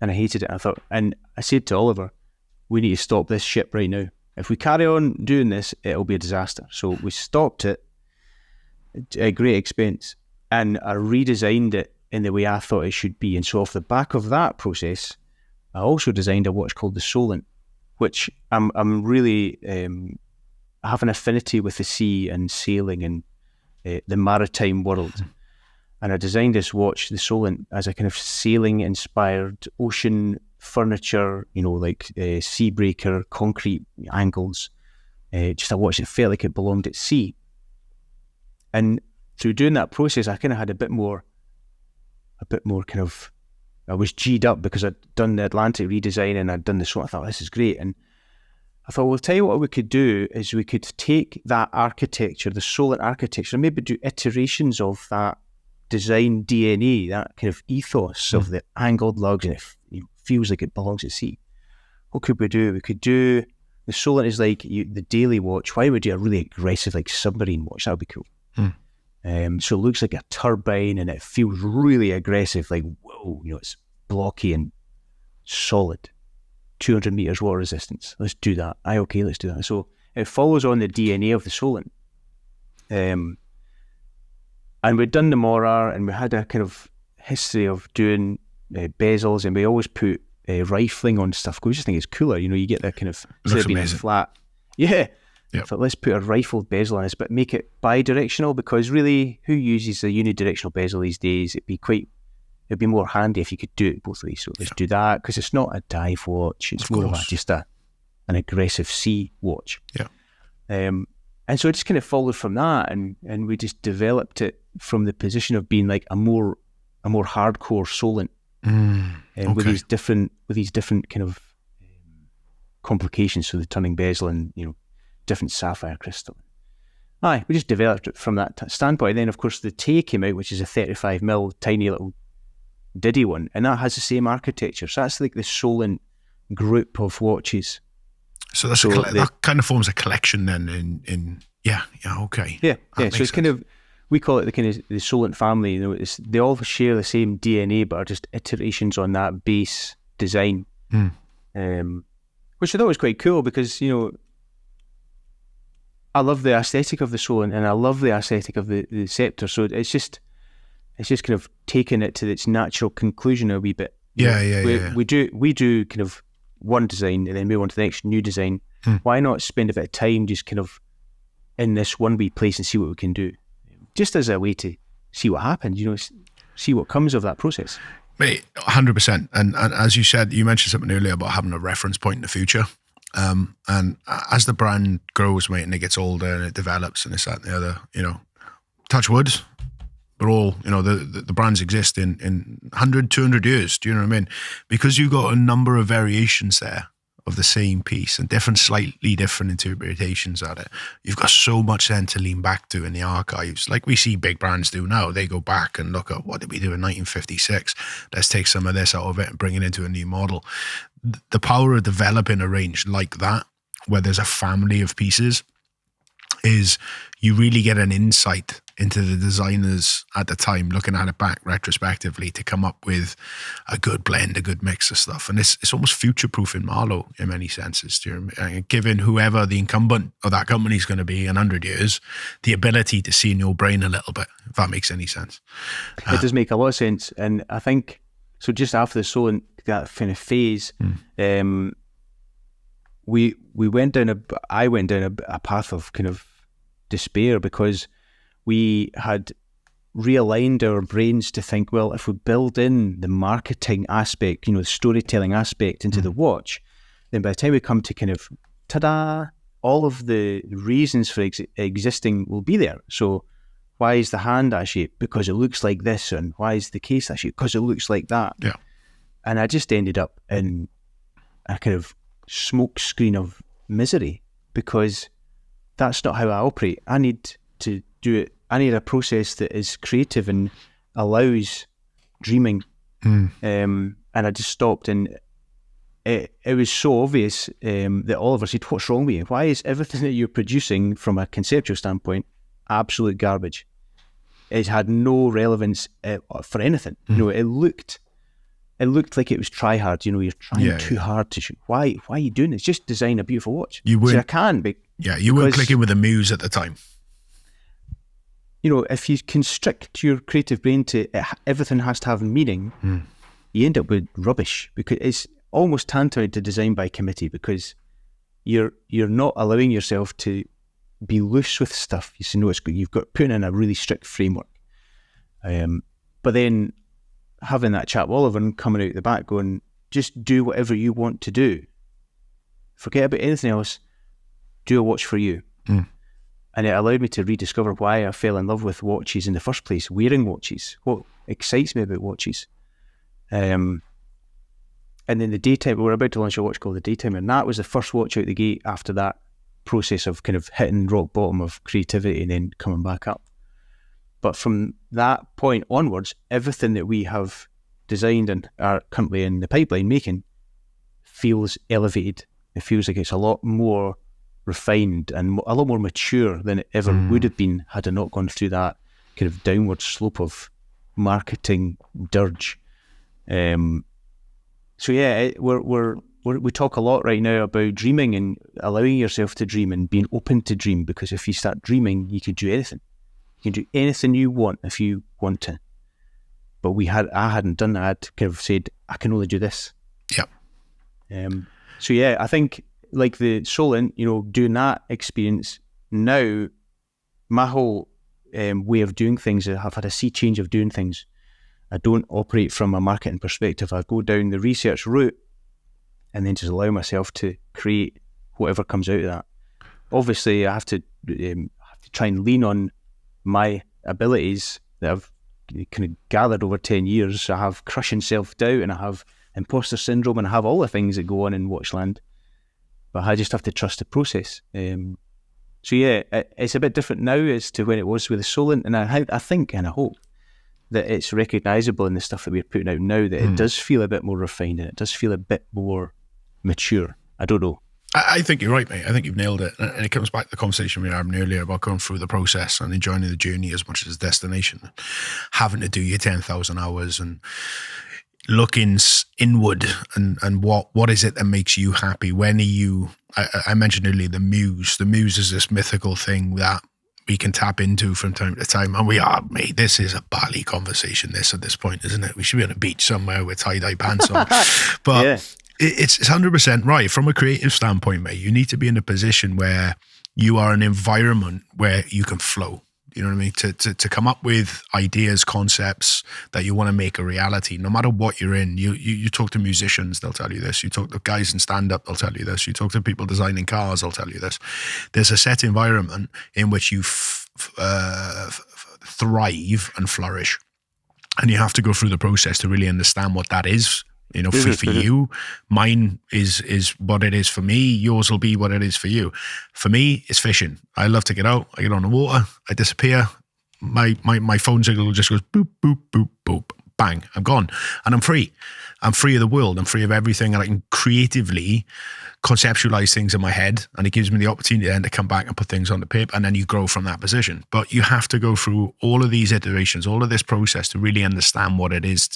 [SPEAKER 2] And I hated it. And I said to Oliver, we need to stop this ship right now. If we carry on doing this, it'll be a disaster. So we stopped it at great expense, and I redesigned it in the way I thought it should be. And so off the back of that process, I also designed a watch called the Solent, which I'm really have an affinity with the sea and sailing and the maritime world. And I designed this watch, the Solent, as a kind of sailing-inspired ocean furniture, sea breaker, concrete angles, just a watch that felt like it belonged at sea. And through doing that process, I kind of had a bit more kind of, I was G'd up because I'd done the Atlantic redesign and I'd done the Solent. I thought, this is great. And I thought, well, I'll tell you what we could do is we could take that architecture, the Solent architecture, and maybe do iterations of that design DNA, that kind of ethos of the angled lugs, and it feels like it belongs at sea. What could we do? We could do, the Solent is like the daily watch. Why would we do a really aggressive submarine watch? That would be cool. So it looks like a turbine and it feels really aggressive, like, whoa, it's blocky and solid. 200 meters water resistance. Let's do that. Okay, let's do that. So it follows on the DNA of the Solent. And we'd done the Morar, and we had a kind of history of doing bezels, and we always put rifling on stuff. We just think it's cooler, you get that kind of, instead of being flat. Yeah. Yep. So let's put a rifled bezel on this, but make it bi-directional, because really, who uses a unidirectional bezel these days? It'd be more handy if you could do it both ways. So let's do that, because it's not a dive watch. It's more of just an aggressive sea watch.
[SPEAKER 1] Yeah.
[SPEAKER 2] And so it just kind of followed from that, and we just developed it from the position of being like a more hardcore Solent, with these different kind of complications. So the turning bezel and different sapphire crystal. We just developed it from that standpoint. And then of course the Tay came out, which is a 35mm tiny little Diddy one, and that has the same architecture. So that's like the Solent group of watches.
[SPEAKER 1] So that kind of forms a collection then okay.
[SPEAKER 2] Yeah. So it's kind of, we call it the kind of the Solent family. They all share the same DNA, but are just iterations on that base design. Which I thought was quite cool, because I love the aesthetic of the Solent and I love the aesthetic of the Sceptre. So it's just it's just kind of taking it to its natural conclusion a wee bit. We do kind of one design and then move on to the next new design. Why not spend a bit of time just kind of in this one wee place and see what we can do, just as a way to see what happens, see what comes of that process.
[SPEAKER 1] Mate, 100%. And as you said, you mentioned something earlier about having a reference point in the future. And as the brand grows, mate, and it gets older and it develops and this, that, and the other, touch wood, we're all, the brands exist in 100, 200 years. Do you know what I mean? Because you've got a number of variations there of the same piece and slightly different interpretations at it. You've got so much then to lean back to in the archives. Like we see big brands do now. They go back and look at what did we do in 1956? Let's take some of this out of it and bring it into a new model. The power of developing a range like that, where there's a family of pieces, is you really get an insight into the designers at the time, looking at it back retrospectively to come up with a good blend, a good mix of stuff. And it's almost future-proofing Marloe in many senses, giving whoever the incumbent of that company is going to be in 100 years the ability to see in your brain a little bit, if that makes any sense.
[SPEAKER 2] It does make a lot of sense. And I think, so just after the Solent, that kind of phase, I went down a path of kind of despair, because we had realigned our brains to think, well, if we build in the marketing aspect, the storytelling aspect into the watch, then by the time we come to kind of, ta-da, all of the reasons for existing will be there. So why is the hand that shape? Because it looks like this. And why is the case that shape? Because it looks like that.
[SPEAKER 1] Yeah.
[SPEAKER 2] And I just ended up in a kind of smoke screen of misery, because that's not how I operate. I need to do it. I need a process that is creative and allows dreaming. And I just stopped, and it was so obvious that Oliver said, "What's wrong with you? Why is everything that you're producing from a conceptual standpoint absolute garbage? It had no relevance for anything. It looked like it was try hard. You're trying too hard to shoot. Why are you doing this? Just design a beautiful watch." You weren't. I can be.
[SPEAKER 1] Yeah, you weren't clicking with the muse at the time.
[SPEAKER 2] If you constrict your creative brain to everything has to have meaning, you end up with rubbish, because it's almost tantamount to design by committee, because you're not allowing yourself to be loose with stuff. You say, no, it's good. You've got putting in a really strict framework. But then having that chat with Oliver and coming out the back going, just do whatever you want to do. Forget about anything else. Do a watch for you. And it allowed me to rediscover why I fell in love with watches in the first place, wearing watches, what excites me about watches. And then the Daytime, we're about to launch a watch called the Daytime, and that was the first watch out the gate after that process of kind of hitting rock bottom of creativity and then coming back up. But from that point onwards, everything that we have designed and are currently in the pipeline making feels elevated. It feels like it's a lot more refined and a lot more mature than it ever would have been had I not gone through that kind of downward slope of marketing dirge. So yeah, we talk a lot right now about dreaming and allowing yourself to dream and being open to dream, because if you start dreaming, you can do anything. You can do anything you want if you want to. But I hadn't done that. I'd kind of said, I can only do this.
[SPEAKER 1] Yep.
[SPEAKER 2] So yeah, I think like the Solent, doing that experience, now my whole way of doing things, I've had a sea change of doing things. I don't operate from a marketing perspective. I go down the research route and then just allow myself to create whatever comes out of that. Obviously, I have to try and lean on my abilities that I've kind of gathered over 10 years. I have crushing self-doubt, and I have imposter syndrome, and I have all the things that go on in Watchland. But I just have to trust the process. So yeah, it's a bit different now as to when it was with the Solent, and I think and I hope that it's recognisable in the stuff that we're putting out now, that it does feel a bit more refined and it does feel a bit more mature. I don't know.
[SPEAKER 1] I think you're right, mate. I think you've nailed it. And it comes back to the conversation we were having earlier about going through the process and enjoying the journey as much as the destination. Having to do your 10,000 hours and looking inward and what is it that makes you happy? When are you, I mentioned earlier the muse. The muse is this mythical thing that we can tap into from time to time. And we are, mate, this is a Bali conversation, this at this point, isn't it? We should be on a beach somewhere with tie-dye pants on. But
[SPEAKER 2] Yeah.
[SPEAKER 1] it's 100% right. From a creative standpoint, mate, you need to be in a position where you are an environment where you can flow. You know what I mean? To come up with ideas, concepts that you want to make a reality, no matter what you're in. You talk to musicians, they'll tell you this. You talk to guys in stand-up, they'll tell you this. You talk to people designing cars, they'll tell you this. There's a set environment in which you thrive and flourish. And you have to go through the process to really understand what that is. You know, for you, mine is what it is for me. Yours will be what it is for you. For me, it's fishing. I love to get out. I get on the water. I disappear. My phone signal just goes boop, boop, boop, boop, bang. I'm gone. And I'm free. I'm free of the world. I'm free of everything. And I can creatively conceptualize things in my head. And it gives me the opportunity then to come back and put things on the paper. And then you grow from that position. But you have to go through all of these iterations, all of this process to really understand what it is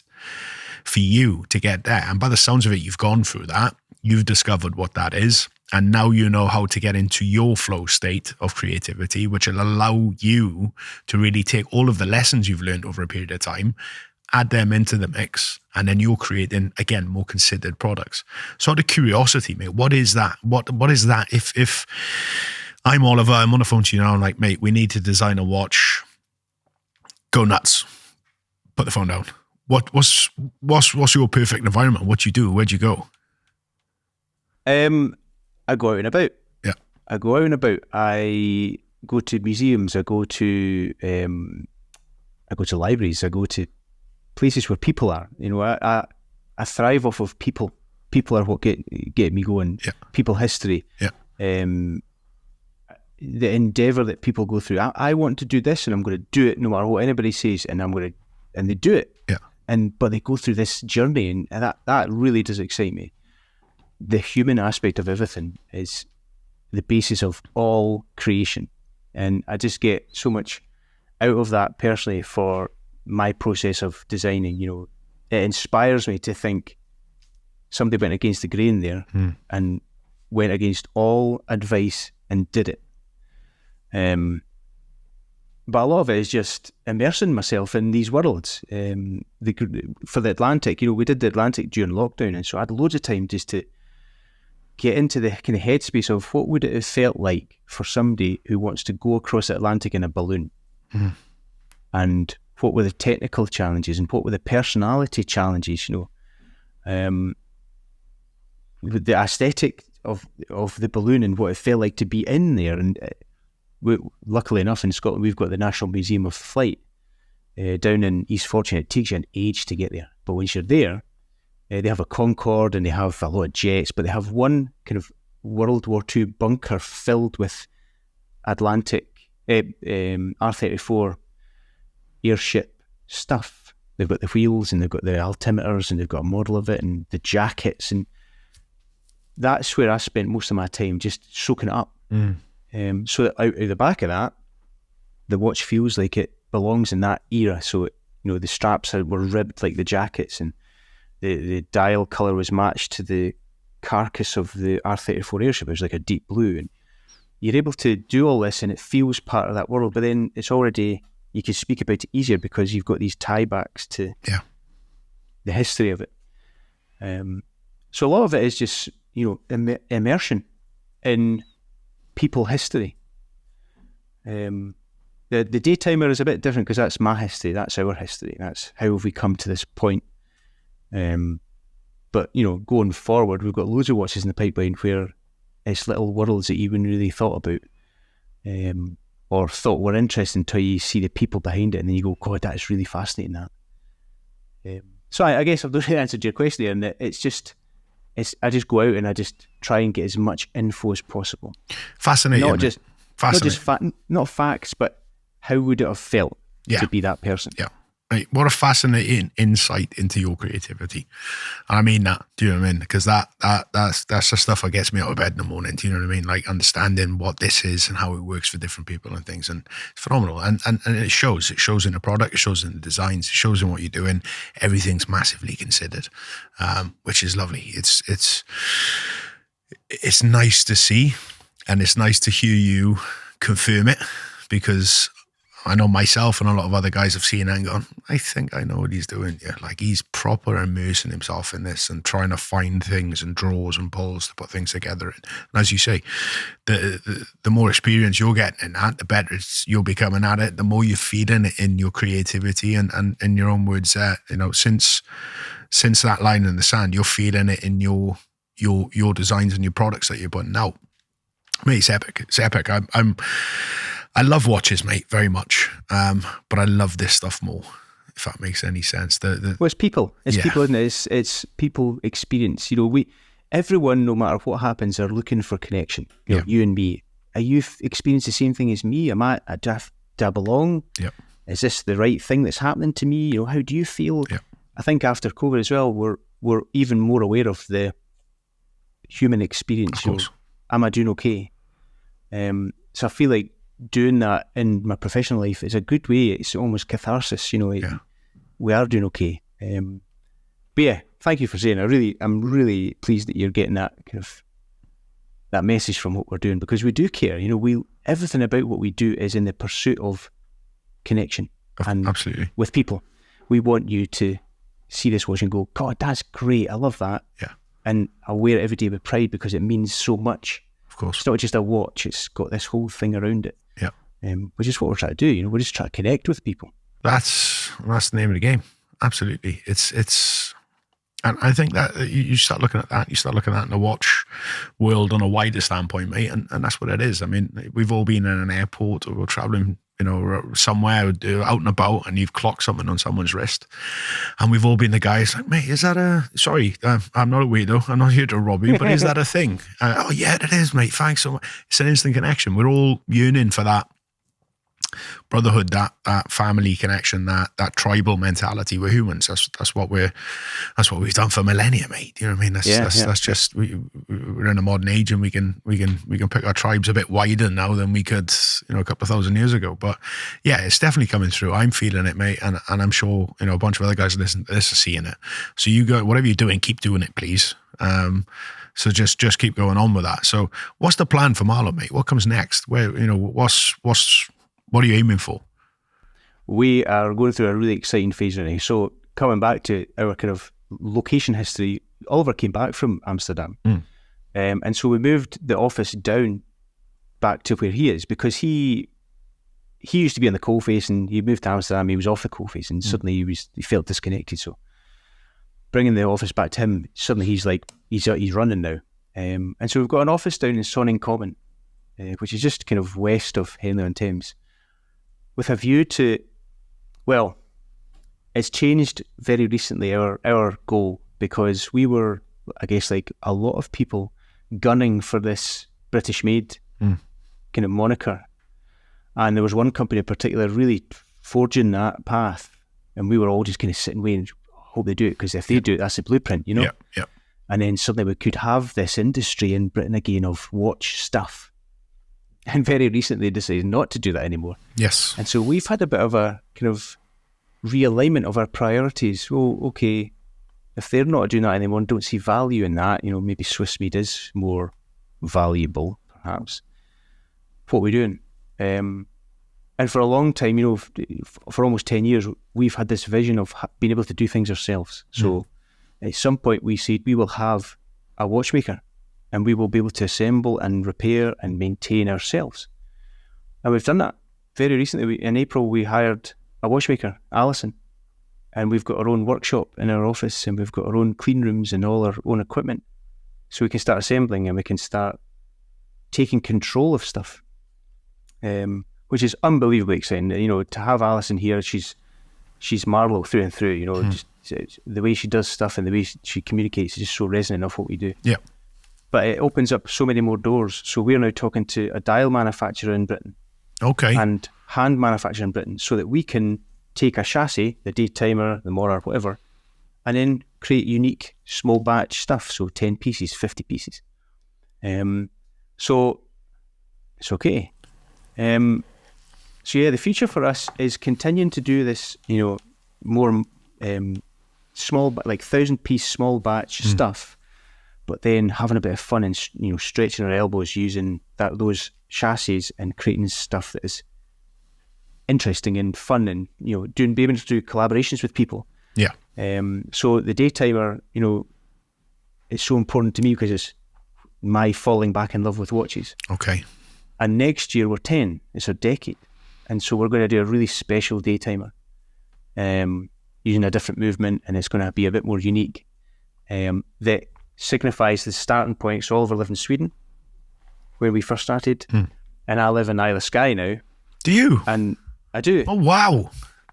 [SPEAKER 1] for you to get there. And by the sounds of it, you've gone through that. You've discovered what that is. And now you know how to get into your flow state of creativity, which will allow you to really take all of the lessons you've learned over a period of time, add them into the mix, and then you're creating, again, more considered products. So out of curiosity, mate, what is that? What is that? If I'm Oliver, I'm on the phone to you now, I'm like, mate, we need to design a watch. Go nuts. Put the phone down. What's your perfect environment? What do you do? Where'd you go?
[SPEAKER 2] I go out and about.
[SPEAKER 1] Yeah.
[SPEAKER 2] I go out and about. I go to museums. I go to libraries. I go to places where people are. You know, I thrive off of people. People are what get me going.
[SPEAKER 1] Yeah. People
[SPEAKER 2] history.
[SPEAKER 1] Yeah.
[SPEAKER 2] The endeavour that people go through. I want to do this, and I'm going to do it no matter what anybody says, and and they do it.
[SPEAKER 1] Yeah.
[SPEAKER 2] But they go through this journey, and that really does excite me. The human aspect of everything is the basis of all creation, and I just get so much out of that personally for my process of designing. You know, it inspires me to think somebody went against the grain there and went against all advice and did it. But a lot of it is just immersing myself in these worlds. For the Atlantic, you know, we did the Atlantic during lockdown, and so I had loads of time just to get into the kind of headspace of what would it have felt like for somebody who wants to go across the Atlantic in a balloon, and what were the technical challenges and what were the personality challenges, you know, the aesthetic of the balloon and what it felt like to be in there. And luckily enough, in Scotland, we've got the National Museum of Flight down in East Fortune. It takes you an age to get there, but once you're there, they have a Concorde and they have a lot of jets, but they have one kind of World War II bunker filled with Atlantic R-34 airship stuff. They've got the wheels and they've got the altimeters and they've got a model of it and the jackets, and that's where I spent most of my time just soaking it up. So that out of the back of that, the watch feels like it belongs in that era. So, the straps were ribbed like the jackets, and the dial colour was matched to the carcass of the R-34 airship. It was like a deep blue, and you're able to do all this and it feels part of that world, but then it's already, you can speak about it easier because you've got these tie-backs to the history of it. So a lot of it is just, immersion in people history. The Daytimer is a bit different because that's my history, that's our history, that's how have we come to this point. But going forward, we've got loads of watches in the pipeline where it's little worlds that you wouldn't really thought about, or thought were interesting until you see the people behind it, and then you go, God, that is really fascinating. That. So I guess I've not really answered your question there, and I just go out and I just try and get as much info as possible.
[SPEAKER 1] Fascinating.
[SPEAKER 2] Not facts, but how would it have felt to be that person?
[SPEAKER 1] Yeah. Right. What a fascinating insight into your creativity. And I mean that, do you know what I mean? Because that's the stuff that gets me out of bed in the morning, do you know what I mean? Like understanding what this is and how it works for different people and things. And it's phenomenal. And it shows. It shows in the product, it shows in the designs, it shows in what you're doing. Everything's massively considered, which is lovely. It's nice to see, and it's nice to hear you confirm it, because I know myself and a lot of other guys have seen it and gone, I think I know what he's doing. Yeah, like he's proper immersing himself in this and trying to find things and draws and pulls to put things together. And as you say, the more experience you're getting in that, the better you're becoming at it. The more you're feeding it in your creativity and in your own words, since that line in the sand, you're feeding it in your designs and your products that you're putting out. Mate, it's epic. It's epic. I love watches, mate, very much. But I love this stuff more, if that makes any sense.
[SPEAKER 2] Well, it's people. It's people, isn't it? It's people experience. Everyone, no matter what happens, are looking for connection. You and me. Are you experiencing the same thing as me? Do I belong?
[SPEAKER 1] Yep.
[SPEAKER 2] Is this the right thing that's happening to me? How do you feel?
[SPEAKER 1] Yep.
[SPEAKER 2] I think after COVID as well, we're even more aware of the human experience.
[SPEAKER 1] Of course.
[SPEAKER 2] Am I doing okay? So I feel like doing that in my professional life is a good way. It's almost catharsis, we are doing okay. But yeah, thank you for saying. I'm really pleased that you're getting that kind of that message from what we're doing, because we do care. Everything about what we do is in the pursuit of connection and
[SPEAKER 1] absolutely
[SPEAKER 2] with people. We want you to see this watch and go, God, that's great. I love that.
[SPEAKER 1] Yeah.
[SPEAKER 2] And I wear it every day with pride because it means so much.
[SPEAKER 1] Of course.
[SPEAKER 2] It's not just a watch, it's got this whole thing around it.
[SPEAKER 1] Yeah.
[SPEAKER 2] Which is what we're trying to do. We're just trying to connect with people.
[SPEAKER 1] That's the name of the game. Absolutely. It's and I think that you start looking at that, in the watch world on a wider standpoint, mate, and that's what it is. I mean, we've all been in an airport or we're traveling, somewhere out and about, and you've clocked something on someone's wrist, and we've all been the guys like, mate, is that I'm not a weirdo, I'm not here to rob you, but is that a thing? Oh yeah, it is, mate, thanks so much. It's an instant connection. We're all yearning for that brotherhood, that family connection, that tribal mentality. We're humans. That's what we've done for millennia, mate. You know what I mean? That's just we're in a modern age, and we can pick our tribes a bit wider now than we could a couple of thousand years ago. But yeah, it's definitely coming through. I'm feeling it, mate, and I'm sure a bunch of other guys listening to this are seeing it. So you go, whatever you're doing, keep doing it, please. So just keep going on with that. So what's the plan for Marloe, mate? What comes next? Where what are you aiming for?
[SPEAKER 2] We are going through a really exciting phase right now. So coming back to our kind of location history, Oliver came back from Amsterdam. And so we moved the office down back to where he is, because he used to be on the coalface, and he moved to Amsterdam, he was off the coalface, and suddenly he felt disconnected. So bringing the office back to him, suddenly he's running now. And so we've got an office down in Sonning Common, which is just kind of west of Henley-on-Thames, with a view to, well, it's changed very recently, our goal, because we were, I guess, like a lot of people gunning for this British made kind of moniker. And there was one company in particular really forging that path, and we were all just kind of sitting waiting, hope they do it, because if they do it, that's the blueprint,
[SPEAKER 1] Yeah.
[SPEAKER 2] And then suddenly we could have this industry in Britain again of watch stuff. And very recently decided not to do that anymore.
[SPEAKER 1] Yes.
[SPEAKER 2] And so we've had a bit of a kind of realignment of our priorities. Oh, okay, if they're not doing that anymore and don't see value in that, maybe Swiss made is more valuable, perhaps. What we're doing. And for a long time, for almost 10 years, we've had this vision of being able to do things ourselves. So at some point we said we will have a watchmaker, and we will be able to assemble and repair and maintain ourselves. And we've done that very recently. In April, we hired a watchmaker, Alison, and we've got our own workshop in our office, and we've got our own clean rooms and all our own equipment. So we can start assembling, and we can start taking control of stuff, which is unbelievably exciting. To have Alison here, she's Marloe through and through. Just the way she does stuff and the way she communicates is just so resonant of what we do.
[SPEAKER 1] Yeah.
[SPEAKER 2] But it opens up so many more doors. So we're now talking to a dial manufacturer in Britain.
[SPEAKER 1] Okay.
[SPEAKER 2] And hand manufacturer in Britain, so that we can take a chassis, the Daytimer, the Morrar, whatever, and then create unique small batch stuff. So 10 pieces, 50 pieces. So it's okay. So yeah, the future for us is continuing to do this, more small, like 1,000-piece small batch stuff, but then having a bit of fun and stretching our elbows using those chassis and creating stuff that is interesting and fun, and being able to do collaborations with people.
[SPEAKER 1] Yeah.
[SPEAKER 2] So the day timer, it's so important to me because it's my falling back in love with watches.
[SPEAKER 1] Okay.
[SPEAKER 2] And next year we're 10. It's a decade, and so we're going to do a really special day timer, using a different movement, and it's going to be a bit more unique. That signifies the starting point. So Oliver lived in Sweden where we first started, and I live in Isle of Skye now.
[SPEAKER 1] Do you?
[SPEAKER 2] And I do.
[SPEAKER 1] Oh wow!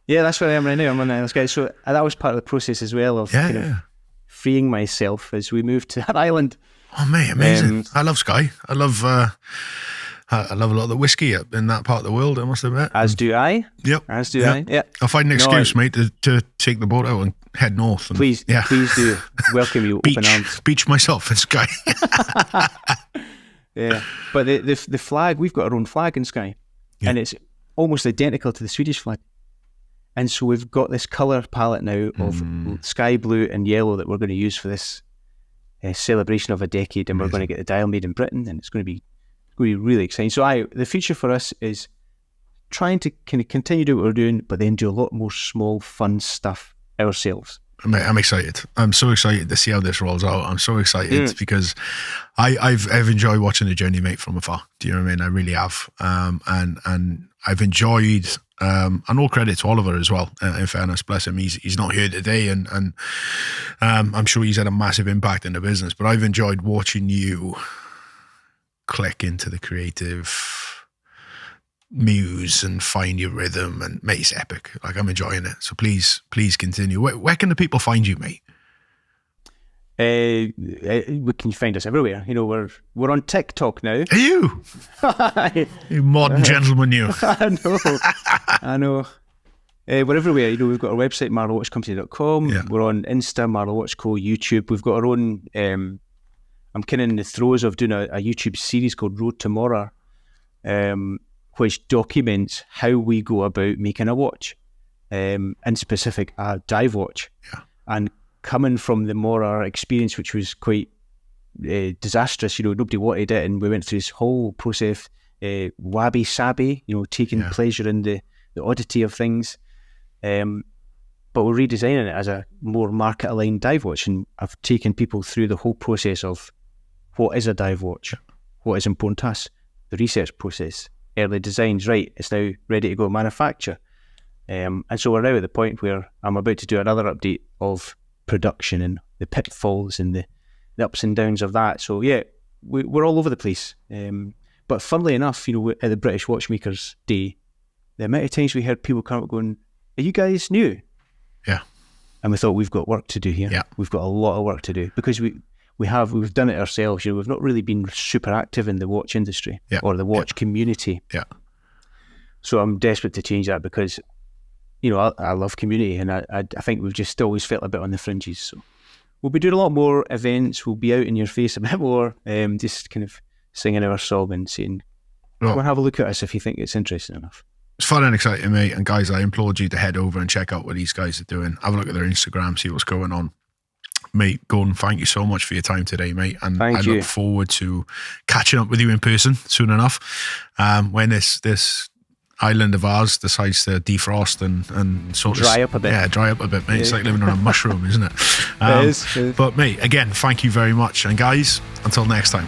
[SPEAKER 2] Yeah, that's where I am right now. I'm on Isle of Skye. So that was part of the process as well of of freeing myself as we moved to that island.
[SPEAKER 1] Oh mate, amazing! I love Skye. I love a lot of the whiskey up in that part of the world, I must admit.
[SPEAKER 2] As do I.
[SPEAKER 1] Yep.
[SPEAKER 2] As do I. Yeah.
[SPEAKER 1] I'll find an excuse, mate, to take the boat out and head north. And,
[SPEAKER 2] please do. Welcome you, open arms.
[SPEAKER 1] Beach myself in Skye.
[SPEAKER 2] Yeah. But the flag, we've got our own flag in Skye, and it's almost identical to the Swedish flag. And so we've got this colour palette now of sky blue and yellow that we're going to use for this celebration of a decade, and we're going to get the dial made in Britain, and it's going to be really exciting. So the future for us is trying to kind of continue to do what we're doing, but then do a lot more small, fun stuff ourselves.
[SPEAKER 1] Mate, I'm excited. I'm so excited to see how this rolls out. I'm so excited because I've enjoyed watching the journey, mate, from afar. Do you know what I mean? I really have. And I've enjoyed, and all credit to Oliver as well, in fairness, bless him. He's not here today, and I'm sure he's had a massive impact in the business, but I've enjoyed watching you click into the creative muse and find your rhythm, and mate, it's epic. Like, I'm enjoying it. So please continue. Where can the people find you, mate?
[SPEAKER 2] We can find us everywhere. We're on TikTok now.
[SPEAKER 1] Are you? You modern gentleman, you.
[SPEAKER 2] I know. We're everywhere. We've got our website, marlowatchcompany.com. Yeah. We're on Insta, Marloe Watch Co, YouTube. We've got our own. I'm kind of in the throes of doing a YouTube series called Road to Morar, which documents how we go about making a watch, in specific a dive watch.
[SPEAKER 1] Yeah.
[SPEAKER 2] And coming from the Morar experience, which was quite disastrous, nobody wanted it, and we went through this whole process, wabi-sabi, taking pleasure in the oddity of things. But we're redesigning it as a more market-aligned dive watch, and I've taken people through the whole process of what is a dive watch, what is important to us, the research process, early designs, right, it's now ready to go manufacture. And so we're now at the point where I'm about to do another update of production and the pitfalls and the ups and downs of that. So yeah, we're all over the place. But funnily enough, at the British Watchmakers Day, the amount of times we heard people come up going, "Are you guys new?"
[SPEAKER 1] Yeah.
[SPEAKER 2] And we thought, we've got work to do here. Yeah. We've got a lot of work to do because we've done it ourselves. We've not really been super active in the watch industry or the watch community.
[SPEAKER 1] Yeah.
[SPEAKER 2] So I'm desperate to change that because, I love community, and I think we've just always felt a bit on the fringes. So we'll be doing a lot more events. We'll be out in your face a bit more, just kind of singing our song and saying, come and have a look at us if you think it's interesting enough.
[SPEAKER 1] It's fun and exciting, mate. And guys, I implore you to head over and check out what these guys are doing. Have a look at their Instagram, see what's going on. Mate, Gordon, thank you so much for your time today, mate. And I look forward to catching up with you in person soon enough. When this island of ours decides to defrost and sort of
[SPEAKER 2] dry up a bit.
[SPEAKER 1] Yeah, dry up a bit, mate. Yeah. It's like living on a mushroom, isn't it?
[SPEAKER 2] It is.
[SPEAKER 1] But mate, again, thank you very much. And guys, until next time.